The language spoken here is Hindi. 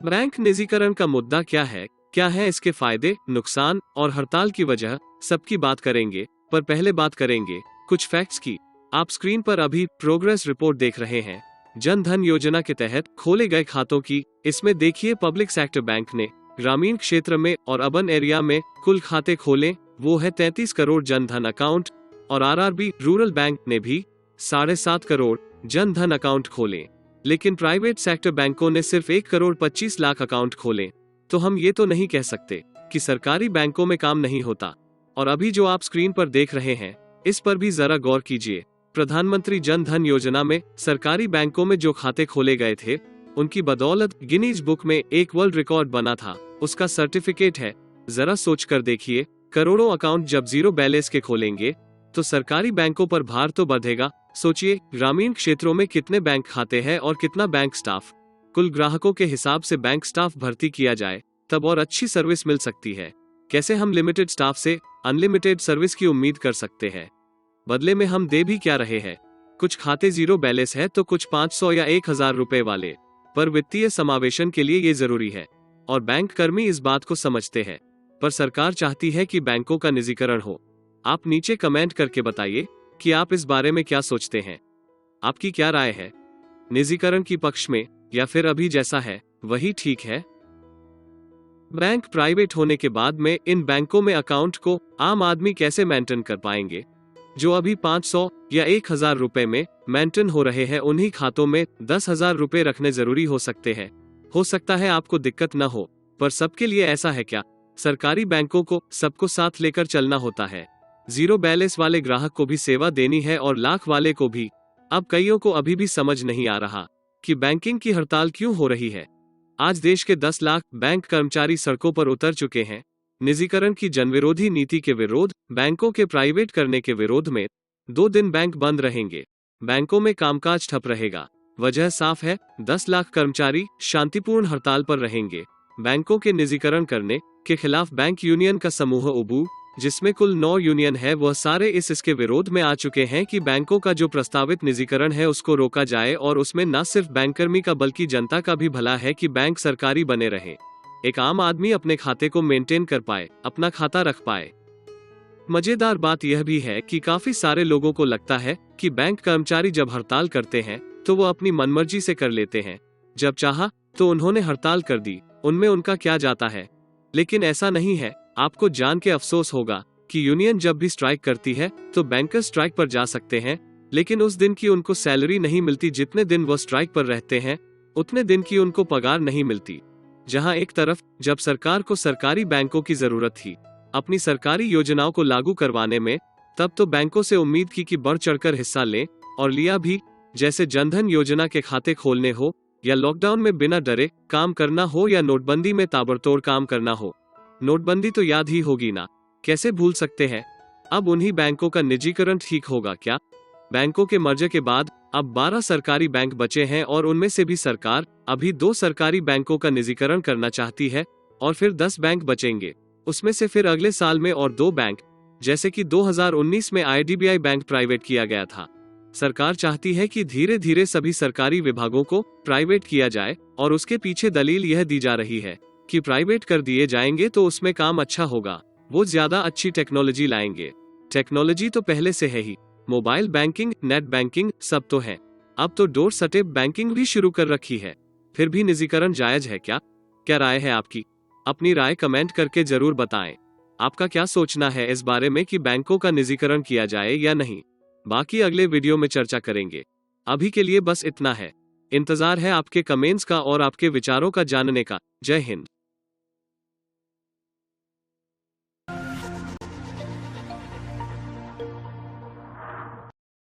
बैंक निजीकरण का मुद्दा क्या है इसके फायदे, नुकसान और हड़ताल की वजह, सबकी बात करेंगे। पर पहले बात करेंगे कुछ फैक्ट्स की। आप स्क्रीन पर अभी प्रोग्रेस रिपोर्ट देख रहे हैं जन धन योजना के तहत खोले गए खातों की। इसमें देखिए पब्लिक सेक्टर बैंक ने ग्रामीण क्षेत्र में और अर्बन एरिया में कुल खाते खोले वो है 33 करोड़ जन धन अकाउंट, और आरआरबी रूरल बैंक ने भी 7.5 करोड़ जन धन अकाउंट खोले। लेकिन प्राइवेट सेक्टर बैंकों ने सिर्फ 1 करोड़ 25 लाख अकाउंट खोले। तो हम ये तो नहीं कह सकते कि सरकारी बैंकों में काम नहीं होता। और अभी जो आप स्क्रीन पर देख रहे हैं इस पर भी जरा गौर कीजिए। प्रधानमंत्री जन धन योजना में सरकारी बैंकों में जो खाते खोले गए थे उनकी बदौलत गिनीज बुक में एक वर्ल्ड रिकॉर्ड बना था, उसका सर्टिफिकेट है। जरा सोच कर देखिए, करोड़ों अकाउंट जब जीरो बैलेंस के खोलेंगे तो सरकारी बैंकों पर भार तो बढ़ेगा। सोचिए ग्रामीण क्षेत्रों में कितने बैंक खाते हैं और कितना बैंक स्टाफ। कुल ग्राहकों के हिसाब से बैंक स्टाफ भर्ती किया जाए तब और अच्छी सर्विस मिल सकती है। कैसे हम लिमिटेड स्टाफ से अनलिमिटेड सर्विस की उम्मीद कर सकते हैं? बदले में हम दे भी क्या रहे हैं? कुछ खाते जीरो बैलेंस है तो कुछ 500 या 1000 रुपए वाले। पर वित्तीय समावेशन के लिए ये जरूरी है और बैंक कर्मी इस बात को समझते हैं। पर सरकार चाहती है कि बैंकों का निजीकरण हो। आप नीचे कमेंट करके बताइए कि आप इस बारे में क्या सोचते हैं। आपकी क्या राय है? निजीकरण की पक्ष में या फिर अभी जैसा है वही ठीक है? बैंक प्राइवेट होने के बाद में इन बैंकों में अकाउंट को आम आदमी कैसे मेंटेन कर पाएंगे? जो अभी 500 या 1000 रुपए में मेंटेन हो रहे हैं उन्हीं खातों में 10,000 रुपए रखने जरूरी हो सकते हैं। हो सकता है आपको दिक्कत न हो, पर सबके लिए ऐसा है क्या? सरकारी बैंकों को सबको साथ लेकर चलना होता है। जीरो बैलेंस वाले ग्राहक को भी सेवा देनी है और लाख वाले को भी। अब कईयों को अभी भी समझ नहीं आ रहा कि बैंकिंग की हड़ताल क्यों हो रही है। आज देश के 10 लाख बैंक कर्मचारी सड़कों पर उतर चुके हैं। निजीकरण की जनविरोधी नीति के विरोध, बैंकों के प्राइवेट करने के विरोध में 2 दिन बैंक बंद रहेंगे। बैंकों में कामकाज ठप रहेगा। वजह साफ है, 10 लाख कर्मचारी शांतिपूर्ण हड़ताल पर रहेंगे। बैंकों के निजीकरण करने के खिलाफ बैंक यूनियन का समूह उबू, जिसमें कुल 9 यूनियन है, वह सारे इसके विरोध में आ चुके हैं कि बैंकों का जो प्रस्तावित निजीकरण है उसको रोका जाए और उसमें न सिर्फ बैंककर्मी का बल्कि जनता का भी भला है कि बैंक सरकारी बने रहे। एक आम आदमी अपने खाते को मेंटेन कर पाए, अपना खाता रख पाए। मजेदार बात यह भी है कि काफी सारे लोगों को लगता है कि बैंक कर्मचारी जब हड़ताल करते हैं तो वो अपनी मनमर्जी से कर लेते हैं, जब चाहा तो उन्होंने हड़ताल कर दी, उनमें उनका क्या जाता है। लेकिन ऐसा नहीं है। आपको जान के अफसोस होगा कि यूनियन जब भी स्ट्राइक करती है तो बैंकर स्ट्राइक पर जा सकते हैं, लेकिन उस दिन की उनको सैलरी नहीं मिलती। जितने दिन वो स्ट्राइक पर रहते हैं उतने दिन की उनको पगार नहीं मिलती। जहां एक तरफ जब सरकार को सरकारी बैंकों की जरूरत थी अपनी सरकारी योजनाओं को लागू करवाने में, तब तो बैंकों से उम्मीद की कि बढ़ चढ़कर हिस्सा लें, और लिया भी। जैसे जनधन योजना के खाते खोलने हो, या लॉकडाउन में बिना डरे काम करना हो, या नोटबंदी में ताबड़तोड़ काम करना हो। नोटबंदी तो याद ही होगी ना, कैसे भूल सकते हैं। अब उन्हीं बैंकों का निजीकरण ठीक होगा क्या? बैंकों के मर्जर के बाद अब 12 सरकारी बैंक बचे हैं और उनमें से भी सरकार अभी 2 सरकारी बैंकों का निजीकरण करना चाहती है, और फिर 10 बैंक बचेंगे। उसमें से फिर अगले साल में और 2 बैंक, जैसे कि 2019 में आईडीबीआई बैंक प्राइवेट किया गया था। सरकार चाहती है कि धीरे धीरे सभी सरकारी विभागों को प्राइवेट किया जाए, और उसके पीछे दलील यह दी जा रही है कि प्राइवेट कर दिए जाएंगे तो उसमें काम अच्छा होगा, वो ज्यादा अच्छी टेक्नोलॉजी लाएंगे। टेक्नोलॉजी तो पहले से है ही, मोबाइल बैंकिंग, नेट बैंकिंग सब तो है। अब तो डोर स्टेप बैंकिंग भी शुरू कर रखी है। फिर भी निजीकरण जायज है क्या? क्या राय है आपकी? अपनी राय कमेंट करके जरूर बताएं। आपका क्या सोचना है इस बारे में कि बैंकों का निजीकरण किया जाए या नहीं? बाकी अगले वीडियो में चर्चा करेंगे। अभी के लिए बस इतना है। इंतजार है आपके कमेंट्स का और आपके विचारों का जानने का। जय हिंद।